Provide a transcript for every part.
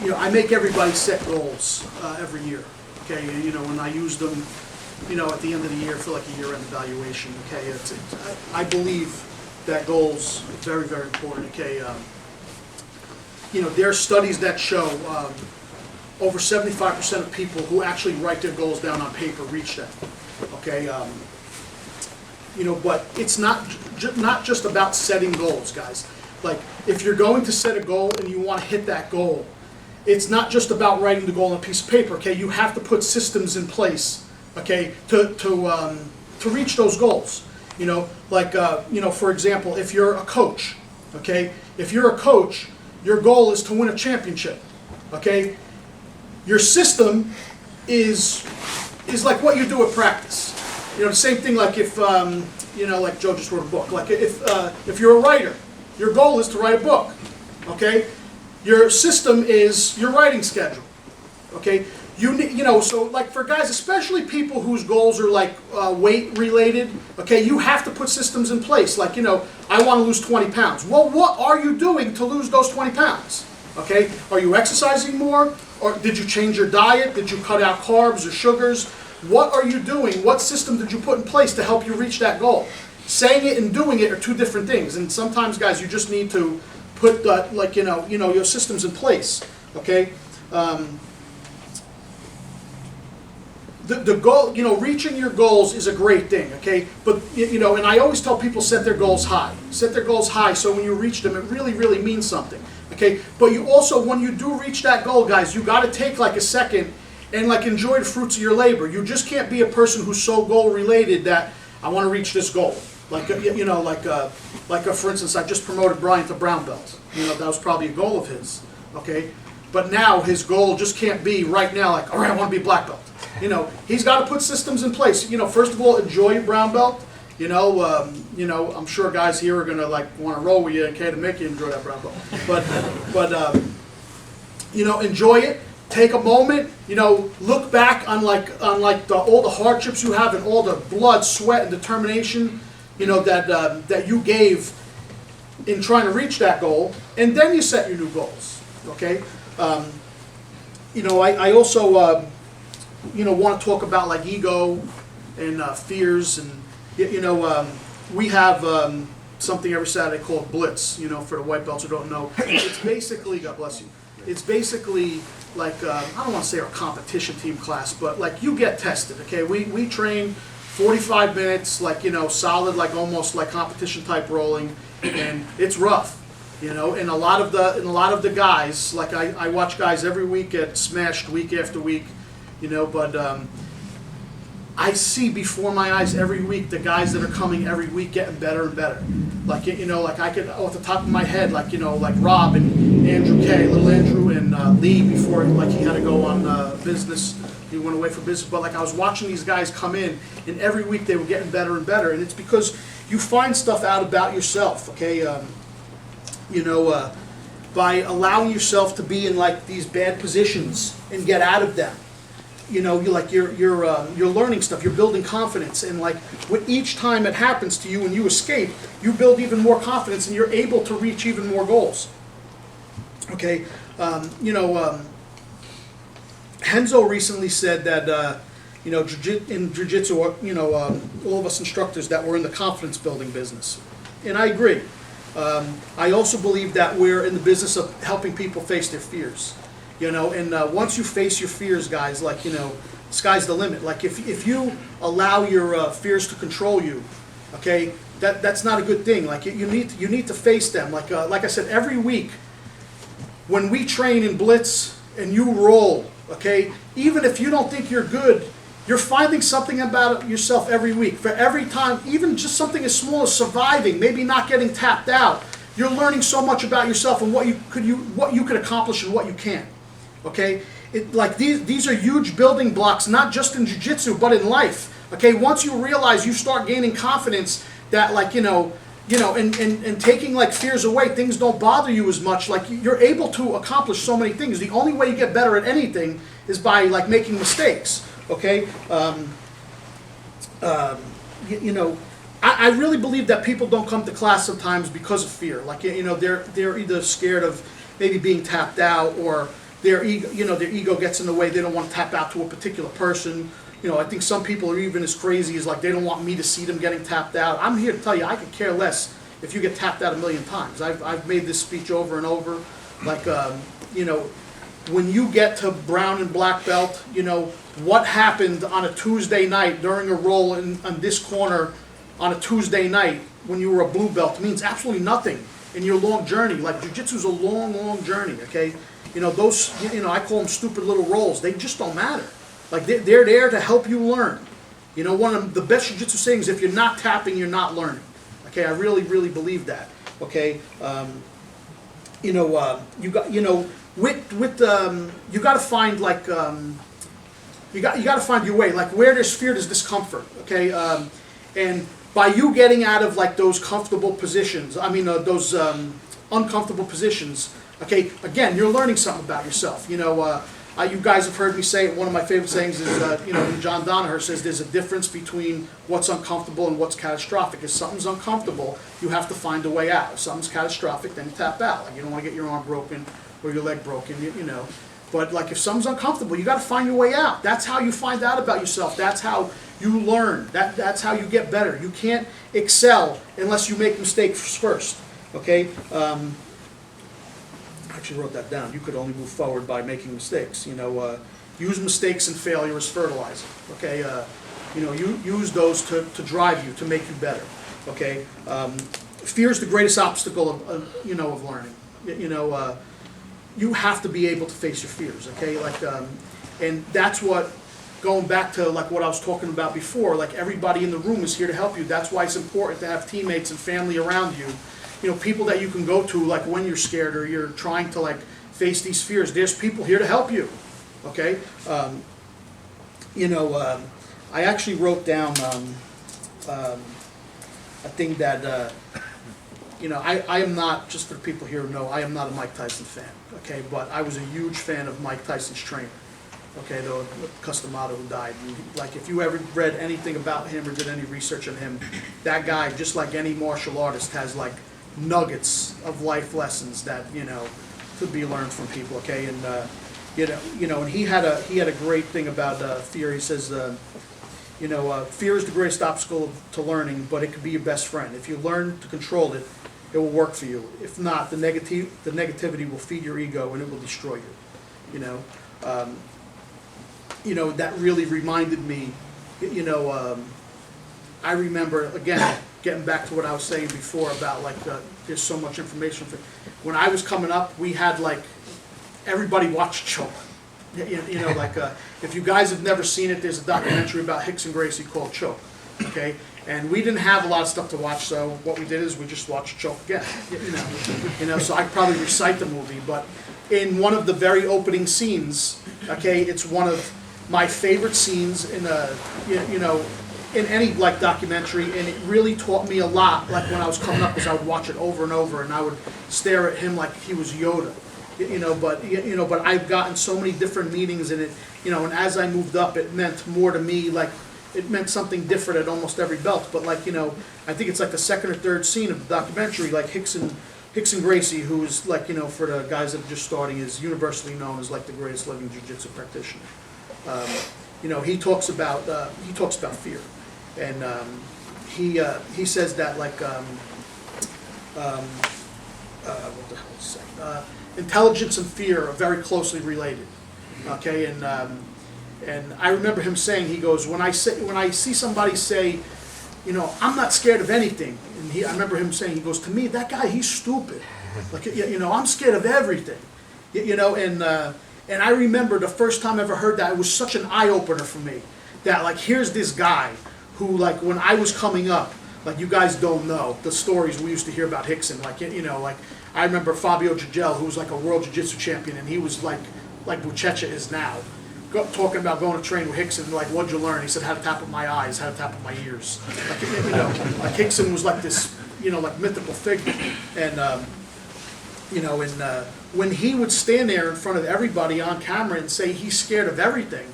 I make everybody set goals every year. Okay, and I use them, at the end of the year for like a year-end evaluation. Okay, I believe that goals are very, very important. Okay, there are studies that show over 75% of people who actually write their goals down on paper reach them. Okay, but it's not just about setting goals, guys. Like, if you're going to set a goal and you want to hit that goal, it's not just about writing the goal on a piece of paper. Okay, you have to put systems in place. Okay, to reach those goals. For example, if you're a coach. Okay, if you're a coach, your goal is to win a championship. Okay, your system is like what you do at practice. The same thing like if like Joe just wrote a book. Like if you're a writer, your goal is to write a book. Okay, your system is your writing schedule. Okay, so like for guys, especially people whose goals are like weight related. Okay, you have to put systems in place. Like I want to lose 20 pounds. Well, what are you doing to lose those 20 pounds? Okay, are you exercising more? Or did you change your diet? Did you cut out carbs or sugars? What are you doing? What system did you put in place to help you reach that goal? Saying it and doing it are two different things. And sometimes, guys, you just need to put your systems in place. Okay. The goal, reaching your goals is a great thing, okay? But, and I always tell people set their goals high. Set their goals high so when you reach them, it really, really means something, okay? But you also, when you do reach that goal, guys, you got to take like a second and like enjoy the fruits of your labor. You just can't be a person who's so goal-related that I want to reach this goal. Like, for instance, I just promoted Brian to brown belt. That was probably a goal of his, okay? But now his goal just can't be right now like, all right, I want to be black belt. He's got to put systems in place. First of all, enjoy your brown belt. I'm sure guys here are gonna like want to roll with you, okay, to make you enjoy that brown belt. But enjoy it. Take a moment. Look back on all the hardships you have and all the blood, sweat, and determination. That you gave in trying to reach that goal, and then you set your new goals. Okay. I also want to talk about like ego and fears, and we have something every Saturday called Blitz. For the white belts who don't know, it's basically, God bless you, it's basically like I don't want to say our competition team class, but like you get tested. Okay, we train 45 minutes, like solid, like almost like competition type rolling, and it's rough. And a lot of the guys, like I watch guys every week get smashed week after week. But I see before my eyes every week the guys that are coming every week getting better and better. Like like I could off the top of my head, like like Rob and Andrew K, little Andrew and Lee before like he had to go on business. He went away for business. But like I was watching these guys come in, and every week they were getting better and better. And it's because you find stuff out about yourself. Okay, by allowing yourself to be in like these bad positions and get out of them. You're learning stuff. You're building confidence, and like with each time it happens to you and you escape, you build even more confidence, and you're able to reach even more goals. Okay, Henzo recently said that in jiu-jitsu, all of us instructors that we're in the confidence building business, and I agree. I also believe that we're in the business of helping people face their fears. And once you face your fears, guys, like, sky's the limit. Like, if you allow your fears to control you, okay, that's not a good thing. Like, you need to face them. Like I said, every week, when we train in Blitz and you roll, okay, even if you don't think you're good, you're finding something about yourself every week. For every time, even just something as small as surviving, maybe not getting tapped out, you're learning so much about yourself and what you could accomplish and what you can't. Okay, these are huge building blocks, not just in jiu-jitsu, but in life. Okay, once you realize, you start gaining confidence that, like, and taking like fears away, things don't bother you as much. Like, you're able to accomplish so many things. The only way you get better at anything is by like making mistakes. Okay, I really believe that people don't come to class sometimes because of fear. Like, they're either scared of maybe being tapped out, or their ego gets in the way. They don't want to tap out to a particular person. I think some people are even as crazy as like they don't want me to see them getting tapped out. I'm here to tell you, I could care less if you get tapped out a million times. I've made this speech over and over. Like, when you get to brown and black belt, what happened on a Tuesday night during a roll on this corner on a Tuesday night when you were a blue belt means absolutely nothing in your long journey. Like, jiu-jitsu is a long, long journey, okay? Those, I call them stupid little rolls. They just don't matter. Like, they're there to help you learn. One of the best jiu-jitsu sayings, if you're not tapping, you're not learning. Okay, I really, really believe that. Okay, you got, you got to find like, you got to find your way. Like, where there's fear, there's discomfort. Okay, and by you getting out of like those comfortable positions, those uncomfortable positions. Okay, again, you're learning something about yourself. You guys have heard me say it. One of my favorite sayings is, when John Danaher says there's a difference between what's uncomfortable and what's catastrophic. If something's uncomfortable, you have to find a way out. If something's catastrophic, then you tap out. Like, you don't want to get your arm broken or your leg broken, But like, if something's uncomfortable, you got to find your way out. That's how you find out about yourself. That's how you learn. That's how you get better. You can't excel unless you make mistakes first. Okay. I actually wrote that down. You could only move forward by making mistakes. Use mistakes and failure as fertilizer. Okay, use those to drive you, to make you better. Okay, fear is the greatest obstacle of learning. You have to be able to face your fears. Okay, and that's what, going back to like what I was talking about before. Like, everybody in the room is here to help you. That's why it's important to have teammates and family around you. People that you can go to, like, when you're scared or you're trying to, like, face these fears. There's people here to help you, okay? I actually wrote down a thing that, I am not, just for the people here who know, I am not a Mike Tyson fan, okay? But I was a huge fan of Mike Tyson's trainer, okay, the Customato who died. And, like, if you ever read anything about him or did any research on him, that guy, just like any martial artist, has, like, nuggets of life lessons that could be learned from people. Okay, and and he had a great thing about fear. He says, fear is the greatest obstacle to learning, but it could be your best friend. If you learn to control it, it will work for you. If not, the negativity will feed your ego and it will destroy you. That really reminded me. I remember, again, getting back to what I was saying before about, like, there's so much information. When I was coming up, we had, like, everybody watched Choke. If you guys have never seen it, there's a documentary about Rickson Gracie called Choke, okay? And we didn't have a lot of stuff to watch, so what we did is we just watched Choke again, so I could probably recite the movie, but in one of the very opening scenes, okay, it's one of my favorite scenes in in any, like, documentary, and it really taught me a lot, like, when I was coming up, because I would watch it over and over, and I would stare at him like he was Yoda, but I've gotten so many different meanings in it, and as I moved up, it meant more to me, like, it meant something different at almost every belt, but, like, I think it's like the second or third scene of the documentary, like, Rickson Gracie, who is, like, for the guys that are just starting, is universally known as, like, the greatest living jiu-jitsu practitioner. He talks about fear. And he says that, like, what the hell is it? Intelligence and fear are very closely related. Okay, and I remember him saying, he goes, when I see somebody say, I'm not scared of anything, and I remember him saying, he goes, to me, that guy, he's stupid. Like, I'm scared of everything. And I remember the first time I ever heard that, it was such an eye opener for me. That, like, here's this guy who, like, when I was coming up, like, you guys don't know the stories we used to hear about Rickson. Like, like, I remember Fabio Gigel, who was, like, a world jiu-jitsu champion, and he was like Buchecha is now, talking about going to train with Rickson. Like, what'd you learn? He said, how to tap with my eyes, how to tap with my ears. Like, like, Rickson was like this, like, mythical figure. And, when he would stand there in front of everybody on camera and say he's scared of everything,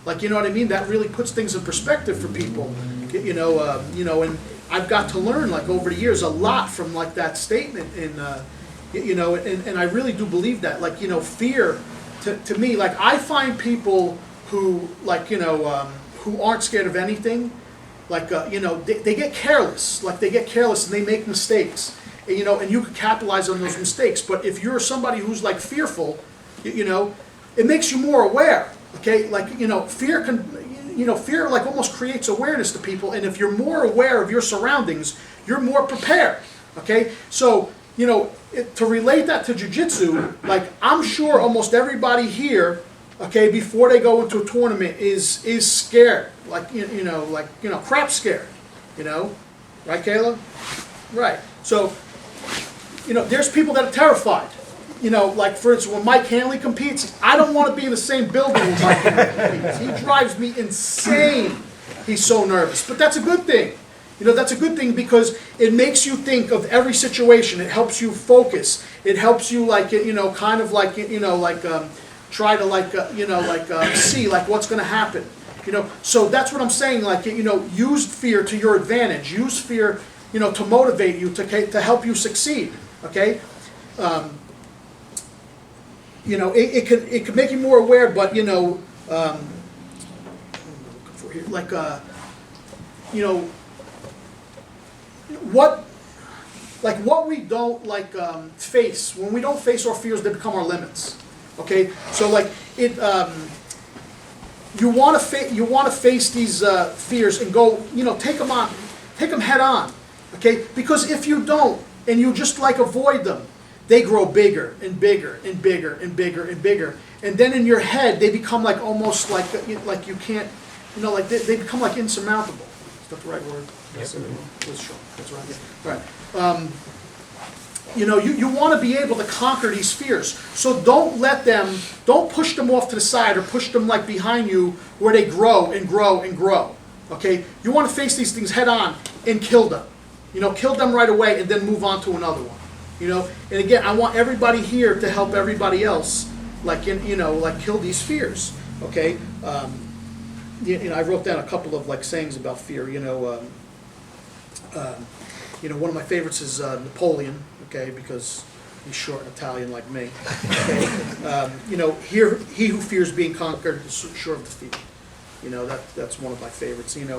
like, you know what I mean? That really puts things in perspective for people, and I've got to learn, like, over the years a lot from, like, that statement, and I really do believe that, like, fear to me, like, I find people who, like, who aren't scared of anything, like, they get careless. Like, they get careless and they make mistakes. And, and you can capitalize on those mistakes. But if you're somebody who's, like, fearful, it makes you more aware, okay? Like, fear can, fear, like, almost creates awareness to people. And if you're more aware of your surroundings, you're more prepared, okay? So, to relate that to jiu-jitsu, like, I'm sure almost everybody here, okay, before they go into a tournament is scared, like, crap scared, right, Kayla? Right. So, there's people that are terrified. Like, for instance, when Mike Hanley competes, I don't want to be in the same building with Mike Hanley competes. He drives me insane. He's so nervous. But that's a good thing. That's a good thing because it makes you think of every situation. It helps you focus. It helps you, like, kind of like, try to, see, like, what's going to happen. So that's what I'm saying, like, use fear to your advantage. Use fear, to motivate you, to help you succeed, okay? It can make you more aware, but, what we don't, face, when we don't face our fears, they become our limits, okay? So, like, you want to face these fears and go, take them head on, okay? Because if you don't, and you just, like, avoid them, they grow bigger and bigger and bigger and bigger and bigger, and then in your head they become, like, almost like you can't, like, they become, like, insurmountable. Is that the right word? Yes. That's right. Yeah. Right. You want to be able to conquer these fears. So don't push them off to the side or push them, like, behind you where they grow and grow and grow. Okay? You want to face these things head on and kill them. Kill them right away and then move on to another one. And again, I want everybody here to help everybody else, like, kill these fears. Okay? I wrote down a couple of, like, sayings about fear. One of my favorites is Napoleon, okay, because he's short and Italian like me. Okay? He who fears being conquered is sure of defeat. That's one of my favorites. And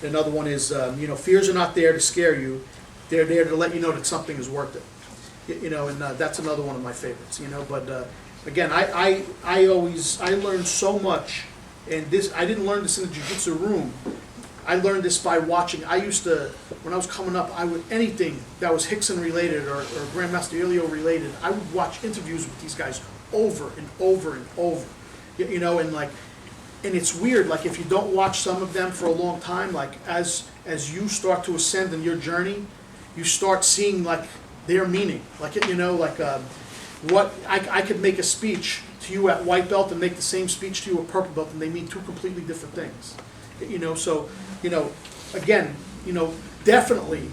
another one is, fears are not there to scare you; they're there to let you know that something is worth it. And that's another one of my favorites. But again, I learned so much, and I didn't learn this in the jiu-jitsu room. I learned this by watching. I used to, when I was coming up, anything that was Hickson related or Grandmaster Ilio related, I would watch interviews with these guys over and over and over. And it's weird, like, if you don't watch some of them for a long time, like, as you start to ascend in your journey, you start seeing, like, their meaning. Like, what I could make a speech to you at white belt and make the same speech to you at purple belt, and they mean two completely different things. So, again, definitely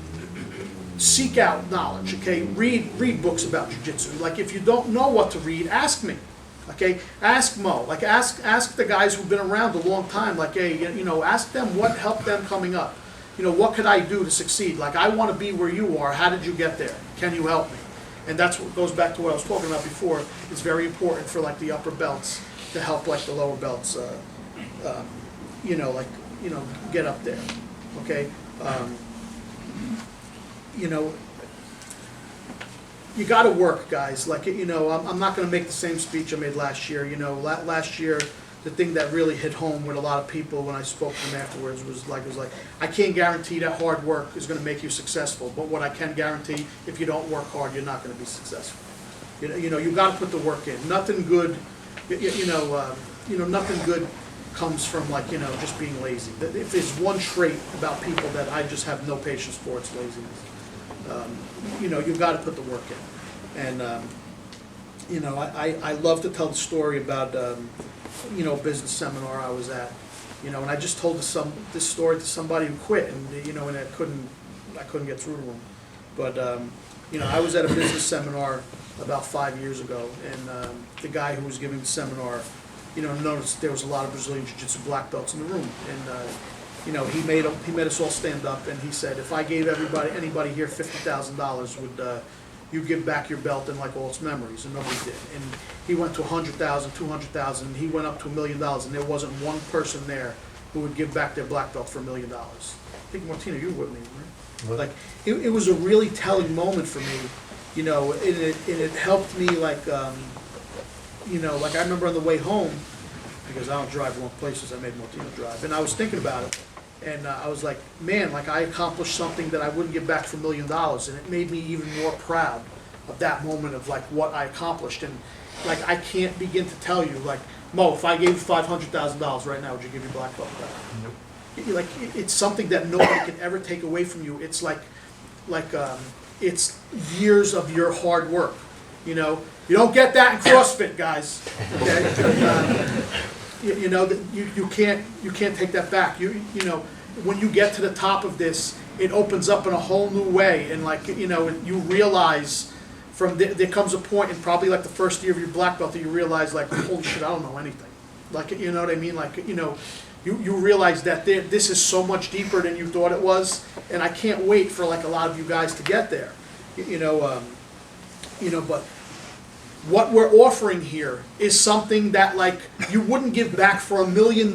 seek out knowledge, okay? Read books about jiu-jitsu. Like, if you don't know what to read, ask me, okay? Ask Mo, like, ask the guys who've been around a long time, like, hey, ask them what helped them coming up. What could I do to succeed? Like, I want to be where you are. How did you get there? Can you help me? And that's what goes back to what I was talking about before. It's very important for, like, the upper belts to help, like, the lower belts, get up there, okay? You got to work, guys. Like, I'm not going to make the same speech I made last year. Last year, the thing that really hit home with a lot of people when I spoke to them afterwards was like, I can't guarantee that hard work is going to make you successful, but what I can guarantee, if you don't work hard, you're not going to be successful. You got to put the work in. Nothing good, nothing good comes from, like, just being lazy. If there's one trait about people that I just have no patience for, it's laziness. You've got to put the work in. And, I love to tell the story about, a business seminar I was at, and I just told this story to somebody who quit, and, and I couldn't get through to him. But, I was at a business seminar about 5 years ago, and the guy who was giving the seminar, noticed there was a lot of Brazilian Jiu-Jitsu black belts in the room, and he made us all stand up, and he said, if I gave anybody here $50,000, you give back your belt and like all its memories, and nobody did. And he went to 100,000, 200,000, and he went up to $1 million, and there wasn't one person there who would give back their black belt for $1 million. I think, Martina, you were with me, right? What? Like, it was a really telling moment for me, you know, and it helped me, like, you know, like I remember on the way home, because I don't drive long places, I made Martina drive, and I was thinking about it, and I was like, man, like I accomplished something that I wouldn't give back for $1 million, and it made me even more proud of that moment of like what I accomplished. And like I can't begin to tell you, like, Mo, if I gave you $500,000 right now, would you give your black belt back? Nope. Like it's something that nobody can ever take away from you. It's like it's years of your hard work. You know, you don't get that in CrossFit, guys. Okay? You know, you can't take that back. You know, when you get to the top of this, it opens up in a whole new way, and like, you know, you realize there comes a point in probably like the first year of your black belt that you realize like, holy shit, I don't know anything. Like, you know what I mean? Like, you know, you realize that this is so much deeper than you thought it was, and I can't wait for like a lot of you guys to get there. You know, but what we're offering here is something that like you wouldn't give back for $1 million.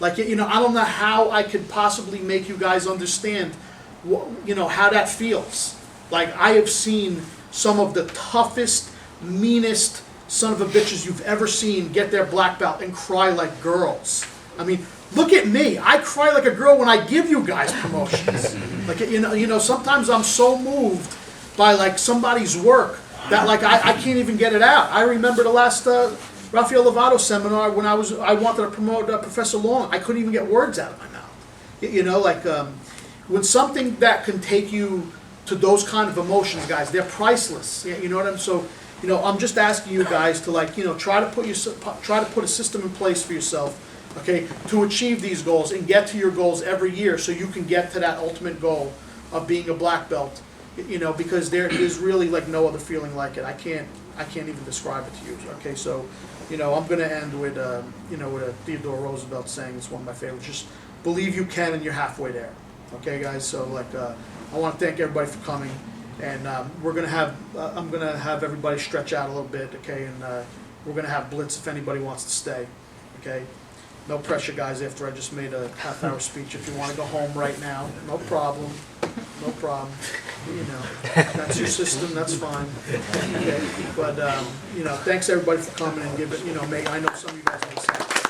Like, you know, I don't know how I could possibly make you guys understand, you know, how that feels. Like, I have seen some of the toughest, meanest son of a bitches you've ever seen get their black belt and cry like girls. I mean, look at me. I cry like a girl when I give you guys promotions. Like, you know, sometimes I'm so moved by like somebody's work that like I can't even get it out. I remember the last Rafael Lovato seminar when I wanted to promote Professor Long. I couldn't even get words out of my mouth. You know, like when something that can take you to those kind of emotions, guys, they're priceless. You know what I'm so. You know, I'm just asking you guys to like, you know, try to put a system in place for yourself, okay, to achieve these goals and get to your goals every year, so you can get to that ultimate goal of being a black belt. You know, because there is really like no other feeling like it. I can't even describe it to you. Okay, so, you know, I'm gonna end with you know, with a Theodore Roosevelt saying, it's one of my favorites. Just believe you can, and you're halfway there. Okay, guys. So like, I want to thank everybody for coming, and we're gonna have I'm gonna have everybody stretch out a little bit. Okay, and we're gonna have blitz if anybody wants to stay. Okay. No pressure, guys, after I just made a half-hour speech. If you want to go home right now, no problem. No problem. You know, that's your system, that's fine. Okay. But, you know, thanks everybody for coming and giving, you know, I know some of you guys make sense.